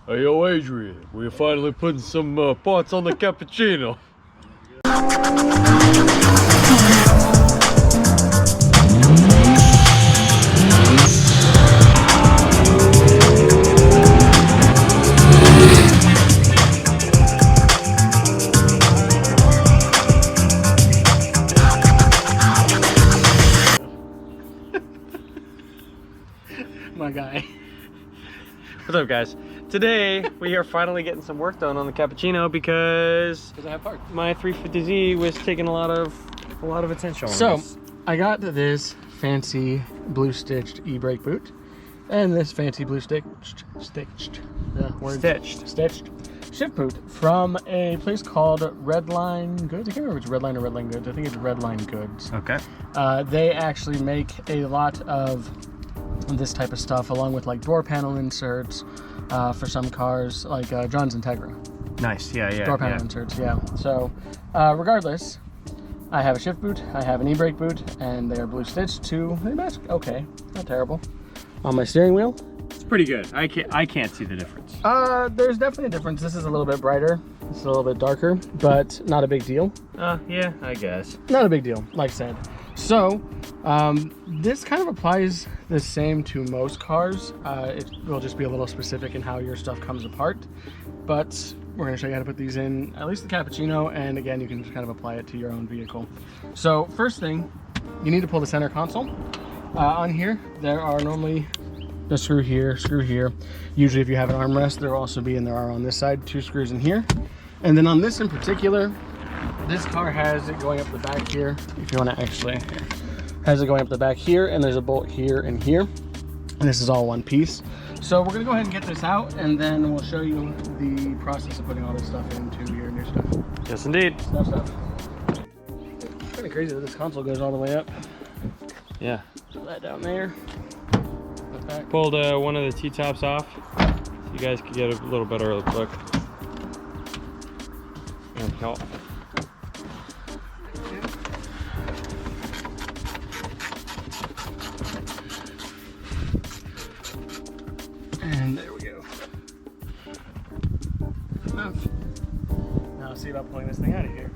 Hey, yo, Adrian, we're finally putting some parts on the Cappuccino. My guy. What's up, guys? Today we are finally getting some work done on the Cappuccino because I have parts. my 350Z was taking a lot of attention. So I got this fancy blue stitched e-brake boot and this fancy blue stitched shift boot from a place called Redline Goods. I can't remember if it's Redline or Redline Goods. I think it's Redline Goods. Okay. They actually make a lot of this type of stuff along with like door panel inserts for some cars, like John's Integra. Nice. Yeah. Door panel inserts, yeah. So regardless, I have a shift boot, I have an e-brake boot, and they are blue stitched to they match okay, not terrible. On my steering wheel, It's pretty good. I can't see the difference. there's definitely a difference. This is a little bit brighter, this is a little bit darker, but not a big deal. Yeah, I guess. Not a big deal, like I said. So this kind of applies the same to most cars. It will just be a little specific in how your stuff comes apart, but we're going to show you how to put these in at least the Cappuccino, and again you can just kind of apply it to your own vehicle. So first thing, you need to pull the center console. On here there are normally a screw here, usually if you have an armrest there will also be, and there are on this side 2 screws in here, and then on this in particular, this car has it going up the back here. If you want to actually, has it going up the back here, and there's a bolt here and here, and this is all one piece. So we're gonna go ahead and get this out, and then we'll show you the process of putting all this stuff into your new stuff. Yes, indeed. Stuff. Kind of crazy that this console goes all the way up. Yeah. Put that down there. Put back. Pulled one of the T-tops off, so you guys could get a little better look. And help. And there we go. Enough. Now let's see about pulling this thing out of here.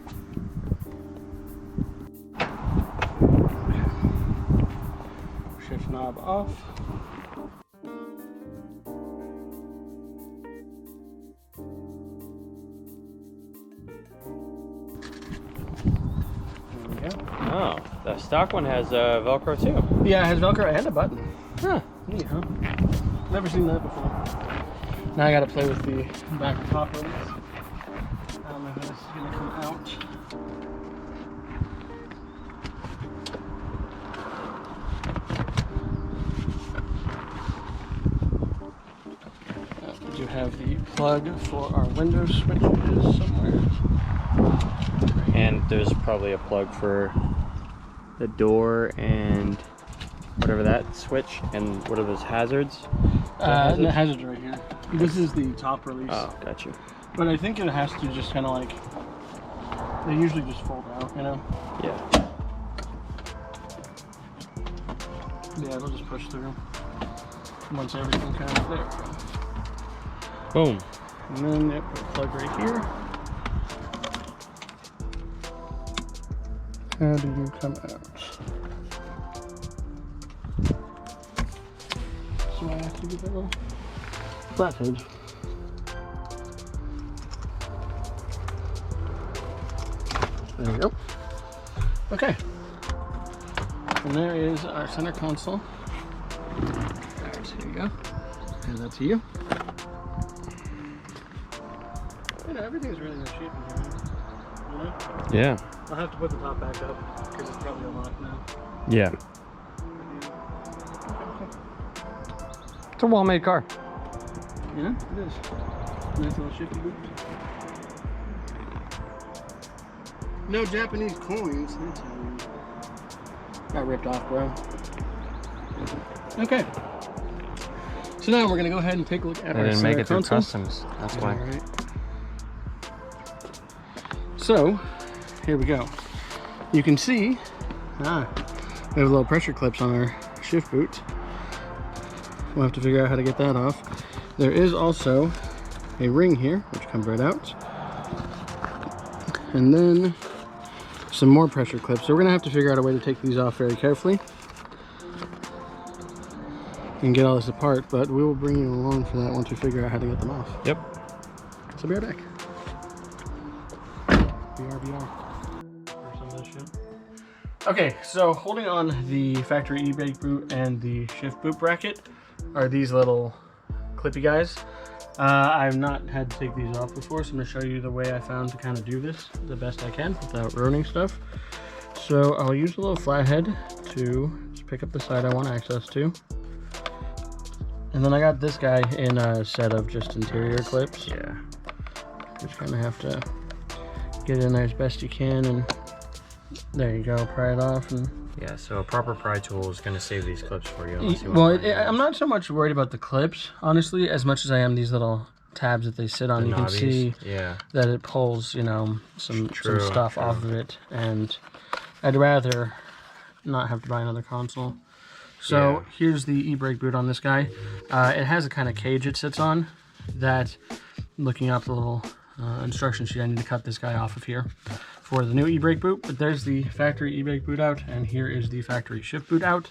Shift knob off. There we go. Oh, the stock one has Velcro too. Yeah, it has Velcro and a button. Huh, neat, huh? Never seen that before. Now I gotta play with the back top release. I don't know how this is gonna come out. We do have the plug for our window switches somewhere. And there's probably a plug for the door and whatever that switch, and what are those hazards? The hazards right here. This is the top release. Oh, got you. But I think it has to just kind of like, they usually just fold out, you know? Yeah. Yeah, it'll just push through once everything kind of, there we go. Boom. And then, yep, plug right here. How do you come out? So I have to get that little flathead. There we go. Okay. And there is our center console. Alright, so here you go. And that's you. You know, everything's really in shape in here. You know? Yeah. I'll have to put the top back up because it's probably unlocked now. Yeah. It's a well-made car. Yeah, it is. Nice little shifty boot. No Japanese coins. That's how you got ripped off, bro. Okay. So now we're gonna go ahead and take a look at our didn't make center it through console. customs. That's why. All right. So here we go. You can see, we have little pressure clips on our shift boot. We'll have to figure out how to get that off. There is also a ring here, which comes right out. And then some more pressure clips. So we're gonna have to figure out a way to take these off very carefully and get all this apart, but we will bring you along for that once we figure out how to get them off. Yep. So be right back. BR. Some of this shit. Okay, so holding on the factory EBRAKE boot and the shift boot bracket are these little clippy guys. I've not had to take these off before, so I'm going to show you the way I found to kind of do this the best I can without ruining stuff. So I'll use a little flathead to just pick up the side I want access to. And then I got this guy in a set of just interior clips. Yeah. Just kind of have to get in there as best you can, and there you go, pry it off. And Yeah, so a proper pry tool is going to save these clips for you. I'm not so much worried about the clips, honestly, as much as I am these little tabs that they sit on. You can see that it pulls, you know, some stuff off of it, and I'd rather not have to buy another console. So here's the EBRAKE boot on this guy. It has a kind of cage it sits on that, looking up the little instruction sheet, I need to cut this guy off of here for the new EBRAKE boot. But there's the factory EBRAKE boot out, and here is the factory shift boot out.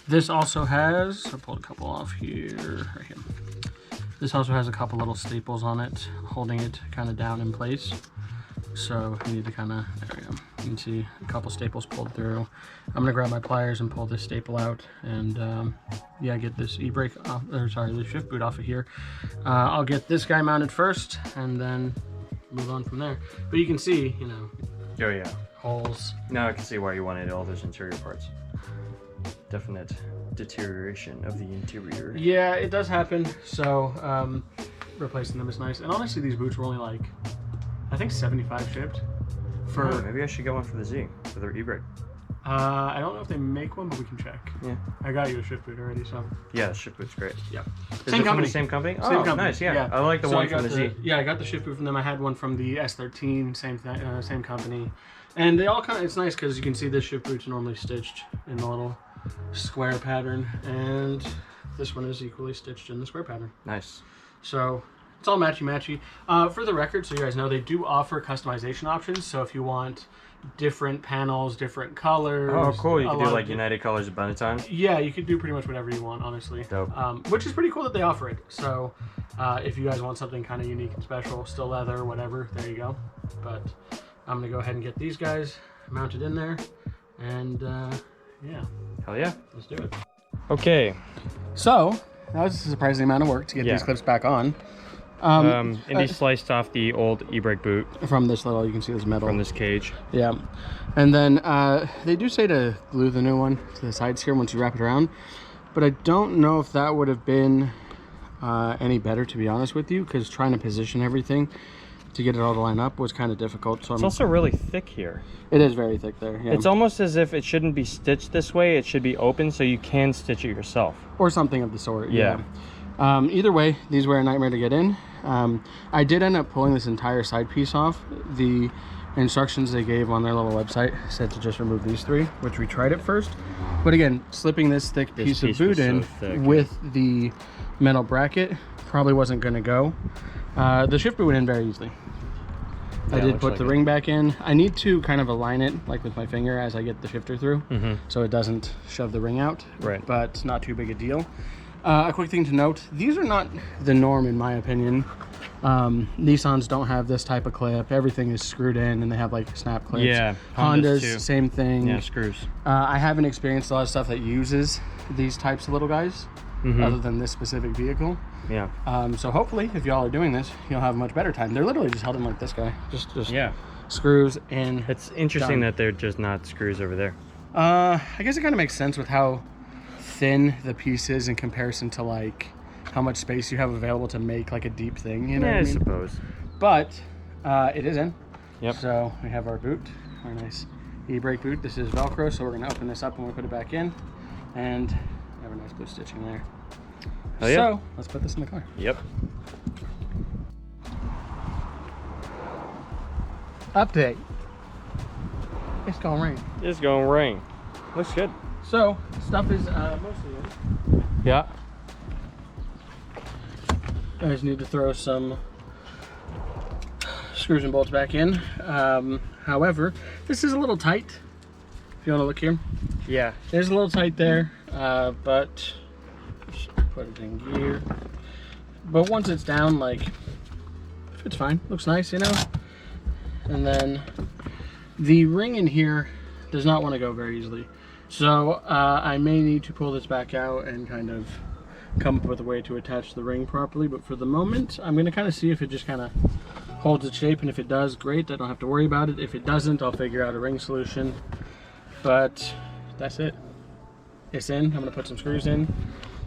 This also has, I pulled a couple off here, right here. This also has a couple little staples on it, holding it kind of down in place. So you need to kind of, there we go. You can see a couple staples pulled through. I'm gonna grab my pliers and pull this staple out, and yeah, get this EBRAKE off, or sorry, the shift boot off of here. I'll get this guy mounted first, and then move on from there. But you can see, you know, oh yeah, holes. Now I can see why you wanted all those interior parts. Definite deterioration of the interior. Yeah, it does happen. So replacing them is nice. And honestly, these boots were only like, I think 75 shipped. For maybe I should get one for the Z, for their EBRAKE. I don't know if they make one, but we can check. Yeah. I got you a shift boot already, so. Yeah, the shift boot's great. Yeah. Same company. Same company? Same company. Nice, yeah. I like the one from the Z. Yeah, I got the shift boot from them. I had one from the S13, same company. And they all kind of, it's nice because you can see this shift boot's normally stitched in the little square pattern, and this one is equally stitched in the square pattern. Nice. So it's all matchy-matchy. For the record, so you guys know, they do offer customization options. So if you want different panels, different colors. Oh, cool. You can do like United Colors a bunch of times. Yeah, you could do pretty much whatever you want, honestly. Dope. Which is pretty cool that they offer it. So if you guys want something kind of unique and special, still leather, whatever, there you go. But I'm going to go ahead and get these guys mounted in there. And yeah. Hell yeah. Let's do it. Okay. So that was a surprising amount of work to get these clips back on. Indey sliced off the old EBRAKE boot from this little, you can see this metal. From this cage. Yeah. And then they do say to glue the new one to the sides here once you wrap it around. But I don't know if that would have been any better, to be honest with you, because trying to position everything to get it all to line up was kind of difficult. So it's also really thick here. It is very thick there. Yeah. It's almost as if it shouldn't be stitched this way. It should be open so you can stitch it yourself. Or something of the sort. Yeah. Either way, these were a nightmare to get in. I did end up pulling this entire side piece off. The instructions they gave on their little website said to just remove these three, which we tried at first. But again, slipping this thick piece of boot in with the metal bracket probably wasn't going to go. The shift boot went in very easily. Yeah, I did put the ring back in. I need to kind of align it like with my finger as I get the shifter through, so it doesn't shove the ring out. Right. But not too big a deal. A quick thing to note, these are not the norm in my opinion. Nissans don't have this type of clip. Everything is screwed in and they have like snap clips. Yeah, Hondas too. Same thing. Yeah, screws. I haven't experienced a lot of stuff that uses these types of little guys, other than this specific vehicle. Yeah. So hopefully, if y'all are doing this, you'll have a much better time. They're literally just held in like this guy. Just yeah. Screws in. It's interesting that they're just not screws over there. I guess it kind of makes sense with how thin the piece is in comparison to like how much space you have available to make like a deep thing, you know what I mean? Suppose. But it is in. Yep. So we have our boot, our nice EBRAKE boot. This is Velcro, so we're gonna open this up and we'll put it back in, and have a nice blue stitching there. Hell yeah. So let's put this in the car. Yep. Update. It's gonna rain. It's gonna rain. Looks good. So stuff is mostly in. Yeah. I just need to throw some screws and bolts back in. However, this is a little tight. If you want to look here. Yeah. It is a little tight there, but just put it in gear. But once it's down, like, it's fine. Looks nice, you know? And then the ring in here does not want to go very easily. So I may need to pull this back out and kind of come up with a way to attach the ring properly. But for the moment, I'm going to kind of see if it just kind of holds its shape. And if it does, great. I don't have to worry about it. If it doesn't, I'll figure out a ring solution. But that's it. It's in. I'm going to put some screws in.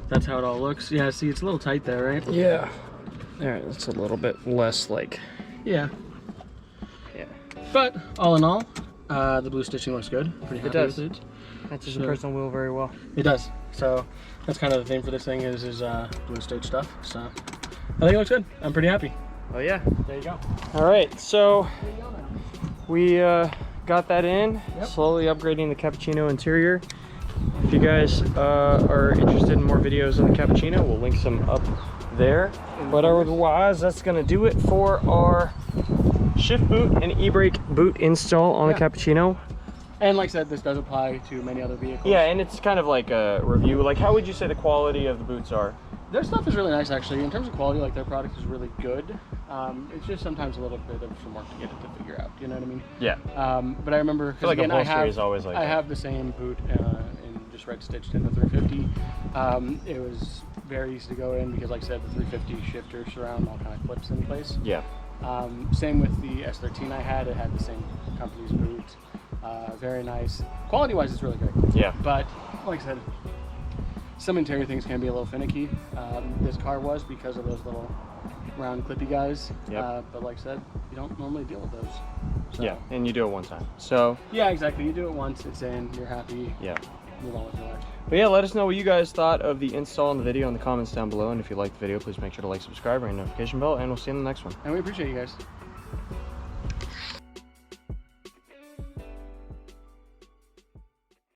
That's how it all looks. Yeah, see, it's a little tight there, right? Yeah. There, it's a little bit less like... Yeah. Yeah. But all in all, the blue stitching looks good. Pretty happy with it. Matches the personal wheel very well. It does. So that's kind of the theme for this thing is blue stitch stuff. So I think it looks good. I'm pretty happy. Oh yeah. There you go. All right, so we got that in. Yep. Slowly upgrading the Cappuccino interior. If you guys are interested in more videos on the Cappuccino, we'll link some up there. But otherwise, that's gonna do it for our shift boot and e-brake boot install on the Cappuccino. And like I said, this does apply to many other vehicles. Yeah, and it's kind of like a review. Like, how would you say the quality of the boots are? Their stuff is really nice, actually. In terms of quality, like, their product is really good. It's just sometimes a little bit of some work to get it to figure out. You know what I mean? Yeah. But I remember, because like again, is always like I have the same boot in just red stitched in the 350. It was very easy to go in because, like I said, the 350 shifter surround all kind of clips in place. Yeah. Same with the S13 I had. It had the same company's boot. Very nice. Quality-wise, it's really great. Yeah. But like I said, some interior things can be a little finicky. This car was because of those little round clippy guys. Yep. But like I said, you don't normally deal with those. So. Yeah, and you do it one time. So. Yeah, exactly. You do it once, it's in, you're happy. Yeah. Move on with your life. But yeah, let us know what you guys thought of the install and the video in the comments down below. And if you liked the video, please make sure to like, subscribe, ring the notification bell, and we'll see you in the next one. And we appreciate you guys.